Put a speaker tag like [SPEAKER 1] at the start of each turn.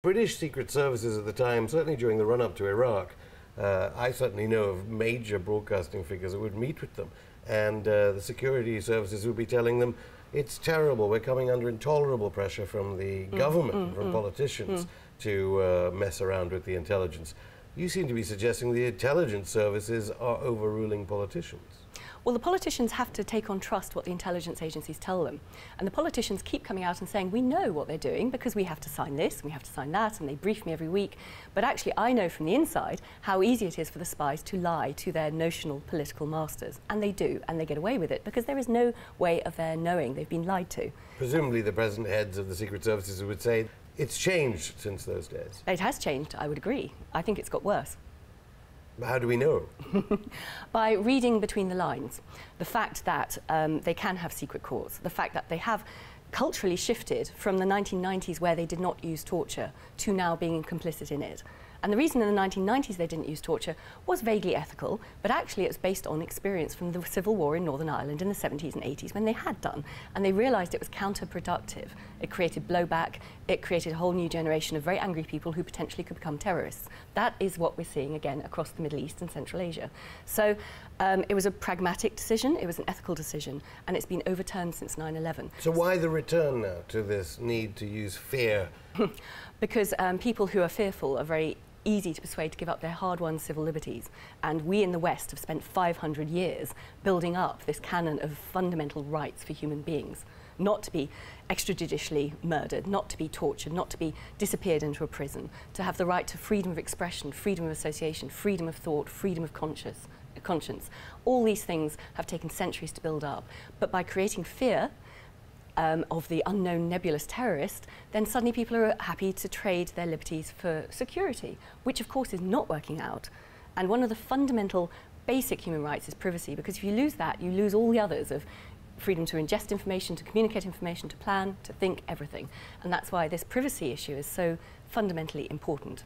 [SPEAKER 1] British secret services at the time, certainly during the run-up to Iraq, I certainly know of major broadcasting figures that would meet with them, and the security services would be telling them, it's terrible, we're coming under intolerable pressure from the government, from politicians, to mess around with the intelligence. You seem to be suggesting the intelligence services are overruling politicians.
[SPEAKER 2] Well, the politicians have to take on trust what the intelligence agencies tell them. And the politicians keep coming out and saying, we know what they're doing because we have to sign this, and we have to sign that, and they brief me every week. But actually, I know from the inside how easy it is for the spies to lie to their notional political masters. And they do, and they get away with it because there is no way of their knowing they've been lied to.
[SPEAKER 1] Presumably the present heads of the secret services would say it's changed since those days.
[SPEAKER 2] It has changed, I would agree. I think it's got worse.
[SPEAKER 1] How do we know?
[SPEAKER 2] By reading between the lines. The fact that they can have secret courts, the fact that they have culturally shifted from the 1990s where they did not use torture to now being complicit in it. And the reason in the 1990s they didn't use torture was vaguely ethical, but actually it was based on experience from the civil war in Northern Ireland in the 70s and 80s when they had done. And they realised it was counterproductive. It created blowback, it created a whole new generation of very angry people who potentially could become terrorists. That is what we're seeing again across the Middle East and Central Asia. So it was a pragmatic decision, it was an ethical decision, and it's been overturned since 9/11.
[SPEAKER 1] So why the return now to this need to use fear?
[SPEAKER 2] Because people who are fearful are very easy to persuade to give up their hard-won civil liberties. And we in the West have spent 500 years building up this canon of fundamental rights for human beings. Not to be extrajudicially murdered, not to be tortured, not to be disappeared into a prison, to have the right to freedom of expression, freedom of association, freedom of thought, freedom of conscience. All these things have taken centuries to build up. But by creating fear of the unknown nebulous terrorist, then suddenly people are happy to trade their liberties for security, which of course is not working out. And one of the fundamental basic human rights is privacy, because if you lose that, you lose all the others of freedom to ingest information, to communicate information, to plan, to think, everything. And that's why this privacy issue is so fundamentally important.